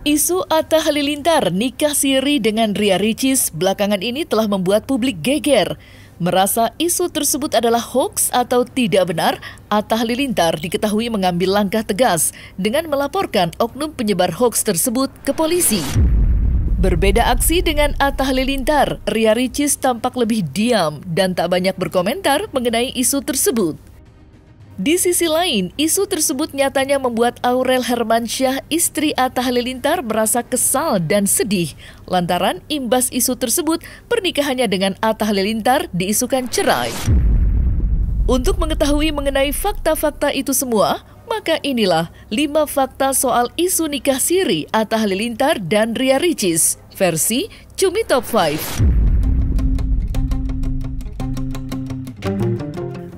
Isu Atta Halilintar nikah siri dengan Ria Ricis belakangan ini telah membuat publik geger. Merasa isu tersebut adalah hoaks atau tidak benar, Atta Halilintar diketahui mengambil langkah tegas dengan melaporkan oknum penyebar hoaks tersebut ke polisi. Berbeda aksi dengan Atta Halilintar, Ria Ricis tampak lebih diam dan tak banyak berkomentar mengenai isu tersebut. Di sisi lain, isu tersebut nyatanya membuat Aurel Hermansyah, istri Atta Halilintar, merasa kesal dan sedih lantaran imbas isu tersebut pernikahannya dengan Atta Halilintar diisukan cerai. Untuk mengetahui mengenai fakta-fakta itu semua, maka inilah 5 fakta soal isu nikah siri Atta Halilintar dan Ria Ricis versi Cumi Top 5.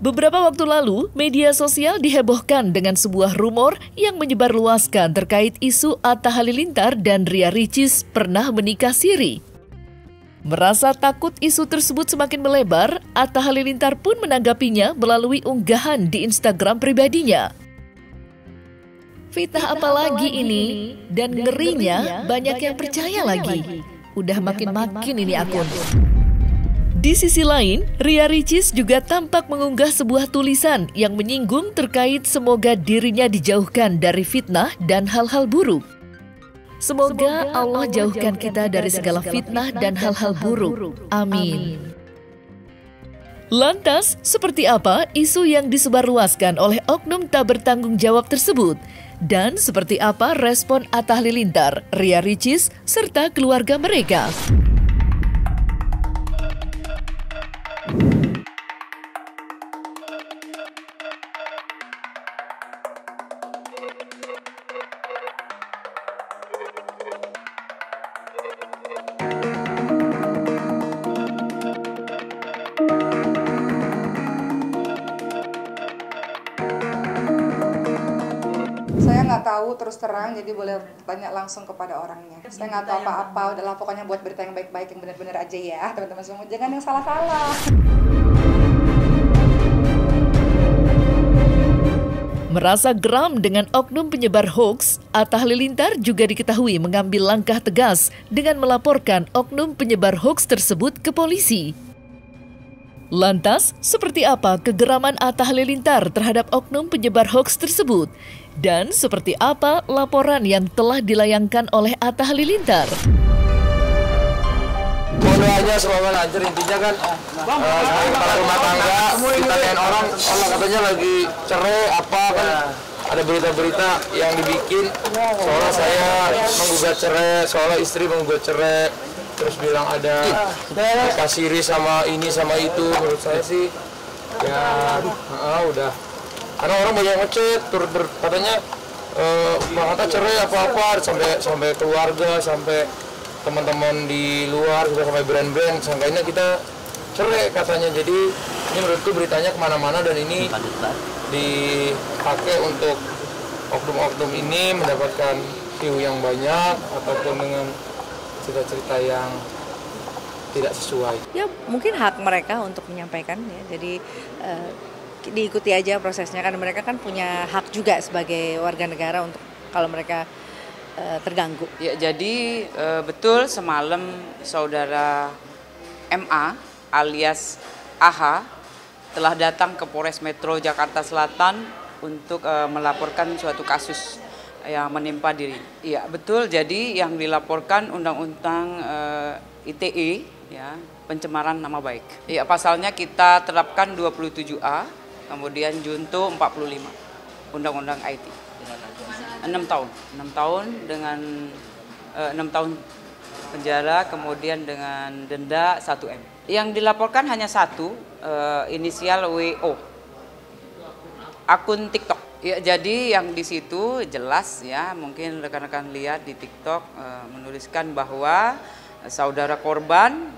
Beberapa waktu lalu, media sosial dihebohkan dengan sebuah rumor yang menyebarluaskan terkait isu Atta Halilintar dan Ria Ricis pernah menikah siri. Merasa takut isu tersebut semakin melebar, Atta Halilintar pun menanggapinya melalui unggahan di Instagram pribadinya. Fitnah apa lagi ini? Dan ngerinya banyak yang percaya lagi. Udah makin-makin ini akun. Di sisi lain, Ria Ricis juga tampak mengunggah sebuah tulisan yang menyinggung terkait semoga dirinya dijauhkan dari fitnah dan hal-hal buruk. Semoga Allah jauhkan kita dari segala fitnah dan hal-hal buruk. Amin. Lantas, seperti apa isu yang disebarluaskan oleh oknum tak bertanggung jawab tersebut? Dan seperti apa respon Atta Halilintar, Ria Ricis, serta keluarga mereka? Saya nggak tahu terus terang, jadi boleh tanya langsung kepada orangnya. Saya nggak tahu apa-apa, udahlah pokoknya buat berita yang baik-baik, yang benar-benar aja ya teman-teman semua, jangan yang salah-salah. Merasa geram dengan oknum penyebar hoaks, Atta Halilintar juga diketahui mengambil langkah tegas dengan melaporkan oknum penyebar hoaks tersebut ke polisi. Lantas, seperti apa kegeraman Atta Halilintar terhadap oknum penyebar hoaks tersebut? Dan seperti apa laporan yang telah dilayangkan oleh Atta Halilintar? Doanya semoga lancar, intinya kan para rumah tangga ditanyain orang katanya lagi cerai apa kan, ada berita-berita yang dibikin soalnya saya menggugat cerai, soalnya istri menggugat cerai, terus bilang ada kasiri sama ini sama itu. Menurut saya sih ya udah, karena orang banyak ngechat katanya Bang Atta cerai apa-apa, sampai keluarga, sampai teman-teman di luar, juga sampai brand-brand sangkanya kita cerai katanya. Jadi ini menurutku beritanya kemana-mana dan ini dipakai untuk oknum-oknum ini mendapatkan view yang banyak ataupun dengan cerita-cerita yang tidak sesuai. Ya mungkin hak mereka untuk menyampaikan ya, jadi diikuti aja prosesnya, karena mereka kan punya hak juga sebagai warga negara untuk kalau mereka terganggu. Ya, jadi betul semalam saudara MA alias AH telah datang ke Polres Metro Jakarta Selatan untuk melaporkan suatu kasus yang menimpa diri. Iya, betul. Jadi yang dilaporkan undang-undang ITE ya, pencemaran nama baik. Iya, pasalnya kita terapkan 27A, kemudian junto 45 Undang-undang IT. 6 tahun dengan 6 tahun penjara, kemudian dengan denda 1M. Yang dilaporkan hanya satu, inisial WO, akun TikTok. Ya, jadi yang di situ jelas ya, mungkin rekan-rekan lihat di TikTok menuliskan bahwa saudara korban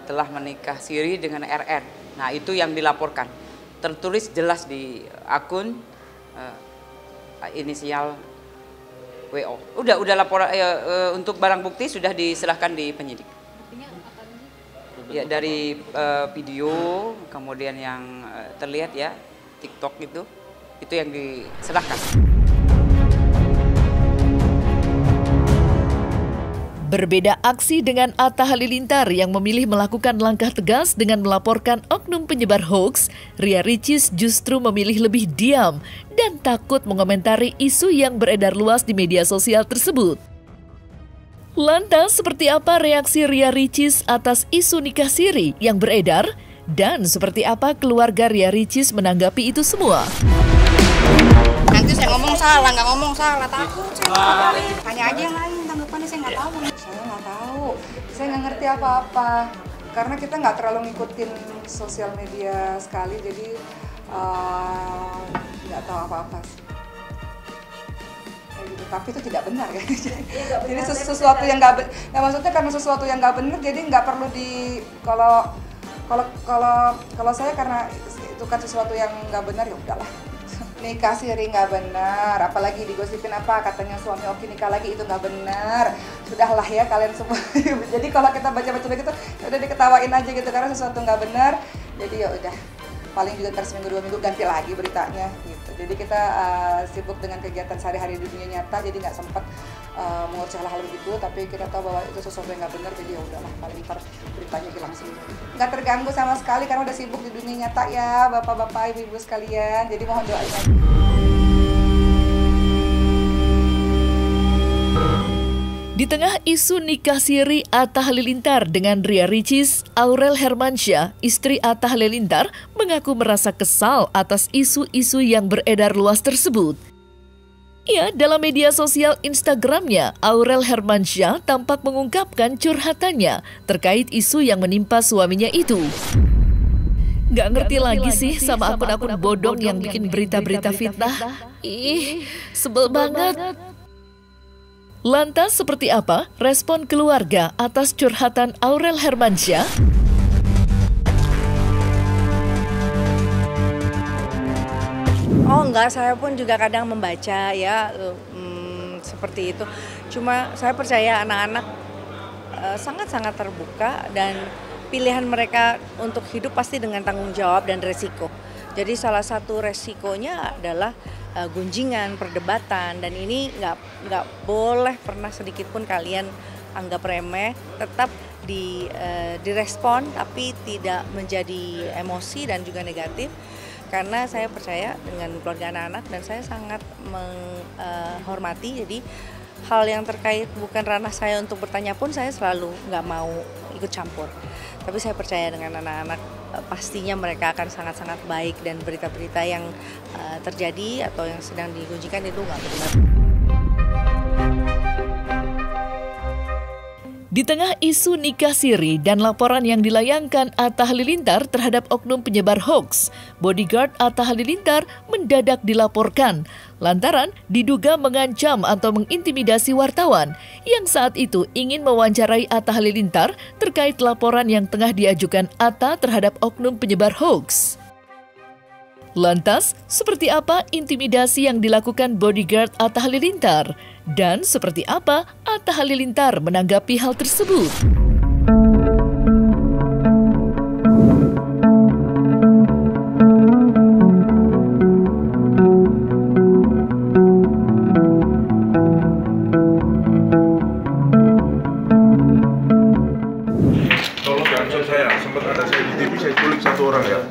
telah menikah siri dengan RR. Nah, itu yang dilaporkan. Tertulis jelas di akun inisial WO. Udah laporan untuk barang bukti sudah diserahkan di penyidik. Ya, dari video kemudian yang terlihat ya TikTok itu yang diserahkan. Berbeda aksi dengan Atta Halilintar yang memilih melakukan langkah tegas dengan melaporkan oknum penyebar hoaks, Ria Ricis justru memilih lebih diam dan takut mengomentari isu yang beredar luas di media sosial tersebut. Lantas, seperti apa reaksi Ria Ricis atas isu nikah siri yang beredar? Dan seperti apa keluarga Ria Ricis menanggapi itu semua? Nanti saya ngomong salah, nggak ngomong salah, takut saya. Tanya aja yang lain tanggapannya, saya nggak tahu. Saya nggak tahu, saya nggak ngerti apa-apa. Karena kita nggak terlalu ngikutin sosial media sekali, jadi nggak tahu apa-apa sih. Gitu. Tapi itu tidak benar kan? Jadi sesuatu yang nggak, ya maksudnya karena sesuatu yang nggak benar, jadi nggak perlu di kalau saya karena itu kan sesuatu yang nggak benar, ya udahlah. Nikah siri nggak benar, apalagi digosipin apa katanya suami Oki nikah lagi, itu nggak benar. Sudahlah ya kalian semua. Jadi kalau kita baca-baca begitu, ya udah diketawain aja gitu karena sesuatu nggak benar. Jadi ya udah, paling juga ntar seminggu 2 minggu ganti lagi beritanya gitu. Jadi kita sibuk dengan kegiatan sehari-hari di dunia nyata, jadi nggak sempat mengurus hal-hal begitu. Tapi kita tahu bahwa itu sesuatu yang nggak benar, jadi ya udahlah, paling ntar beritanya hilang semua. Nggak terganggu sama sekali karena udah sibuk di dunia nyata ya, bapak-bapak, ibu-ibu sekalian. Jadi mohon doain aja. Di tengah isu nikah siri Atta Halilintar dengan Ria Ricis, Aurel Hermansyah, istri Atta Halilintar, mengaku merasa kesal atas isu-isu yang beredar luas tersebut. Ya, dalam media sosial Instagramnya, Aurel Hermansyah tampak mengungkapkan curhatannya terkait isu yang menimpa suaminya itu. Gak ngerti lagi sih sama akun-akun bodong yang bikin berita-berita fitnah. Ih, sebel banget. Lantas seperti apa respon keluarga atas curhatan Aurel Hermansyah? Oh enggak, saya pun juga kadang membaca ya seperti itu. Cuma saya percaya anak-anak sangat-sangat terbuka dan pilihan mereka untuk hidup pasti dengan tanggung jawab dan resiko. Jadi salah satu resikonya adalah gunjingan, perdebatan, dan ini nggak boleh pernah sedikit pun kalian anggap remeh, tetap direspon tapi tidak menjadi emosi dan juga negatif, karena saya percaya dengan keluarga anak-anak dan saya sangat menghormati. Jadi hal yang terkait bukan ranah saya untuk bertanya pun saya selalu nggak mau ikut campur. Tapi saya percaya dengan anak-anak pastinya mereka akan sangat-sangat baik dan berita-berita yang terjadi atau yang sedang digunjingkan itu nggak benar. Di tengah isu nikah siri dan laporan yang dilayangkan Atta Halilintar terhadap oknum penyebar hoaks, bodyguard Atta Halilintar mendadak dilaporkan lantaran diduga mengancam atau mengintimidasi wartawan yang saat itu ingin mewawancarai Atta Halilintar terkait laporan yang tengah diajukan Atta terhadap oknum penyebar hoaks. Lantas, seperti apa intimidasi yang dilakukan bodyguard Atta Halilintar? Dan seperti apa Atta Halilintar menanggapi hal tersebut? Tolong cancel saya, sempat ada saya di TV, saya culik 1 orang ya.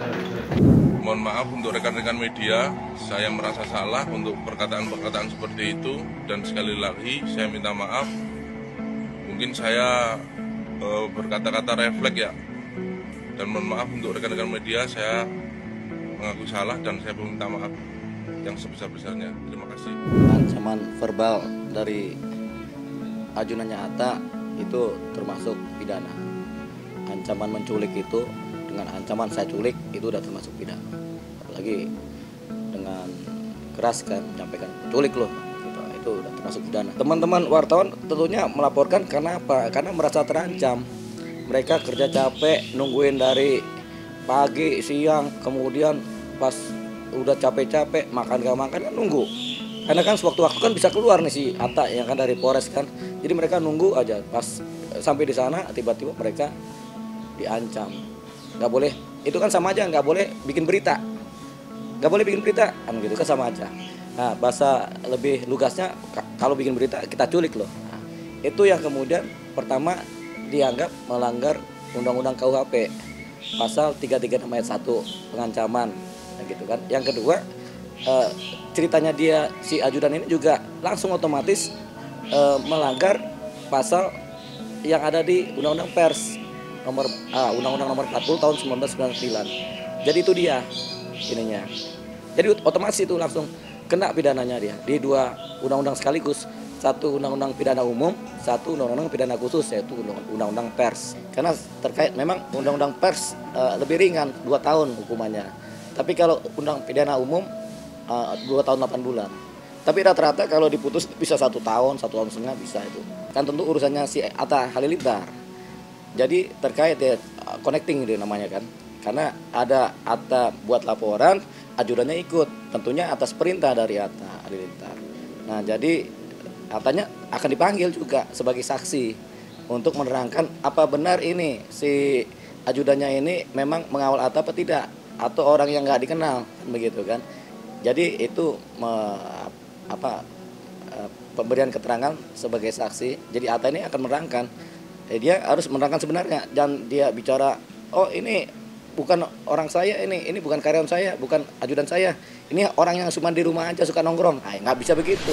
Mohon maaf untuk rekan-rekan media, saya merasa salah untuk perkataan-perkataan seperti itu, dan sekali lagi saya minta maaf. Mungkin saya berkata-kata refleks ya, dan mohon maaf untuk rekan-rekan media, saya mengaku salah dan saya meminta maaf yang sebesar-besarnya. Terima kasih. Ancaman verbal dari ajunannya Atta itu termasuk pidana. Ancaman menculik itu dengan ancaman saya culik itu udah termasuk pidana. Apalagi dengan keras kan menyampaikan culik loh, gitu, itu udah termasuk pidana. Teman-teman wartawan tentunya melaporkan karena apa? Karena merasa terancam. Mereka kerja capek nungguin dari pagi, siang, kemudian pas udah capek-capek makan gak makan kan nunggu. Karena kan sewaktu-waktu kan bisa keluar nih si Atta yang kan dari Polres kan. Jadi mereka nunggu aja, pas sampai di sana tiba-tiba mereka diancam. Nggak boleh, itu kan sama aja nggak boleh bikin berita, nggak boleh bikin berita kan gitu kan sama aja. Nah bahasa lebih lugasnya kalau bikin berita kita culik loh. Nah, itu yang kemudian Pertama, dianggap melanggar Undang-Undang KUHP pasal 336 ayat 1 pengancaman, gitu kan. Yang kedua, ceritanya dia si ajudan ini juga langsung otomatis melanggar pasal yang ada di Undang-Undang Pers Undang-Undang nomor 40 tahun 1999. Jadi itu dia ininya. Jadi otomatis itu langsung kena pidananya dia di 2 undang-undang sekaligus. 1 undang-undang pidana umum, 1 undang-undang pidana khusus, yaitu undang-undang pers. Karena terkait memang undang-undang pers lebih ringan 2 tahun hukumannya. Tapi kalau undang pidana umum 2 tahun 8 bulan. Tapi rata-rata kalau diputus bisa 1 tahun, 1 tahun setengah bisa itu. Kan tentu urusannya si Atta Halilintar. Jadi terkait ya connecting itu namanya kan. Karena ada Atta buat laporan, ajudannya ikut. Tentunya atas perintah dari Atta Halilintar. Nah, jadi Attanya akan dipanggil juga sebagai saksi untuk menerangkan apa benar ini si ajudannya ini memang mengawal Atta apa tidak, atau orang yang nggak dikenal, begitu kan. Jadi itu pemberian keterangan sebagai saksi. Jadi Atta ini akan menerangkan, dia harus menerangkan sebenarnya, dan dia bicara, oh ini bukan orang saya, ini bukan karyawan saya, bukan ajudan saya, ini orang yang cuma di rumah aja suka nongkrong. Nah, nggak bisa begitu.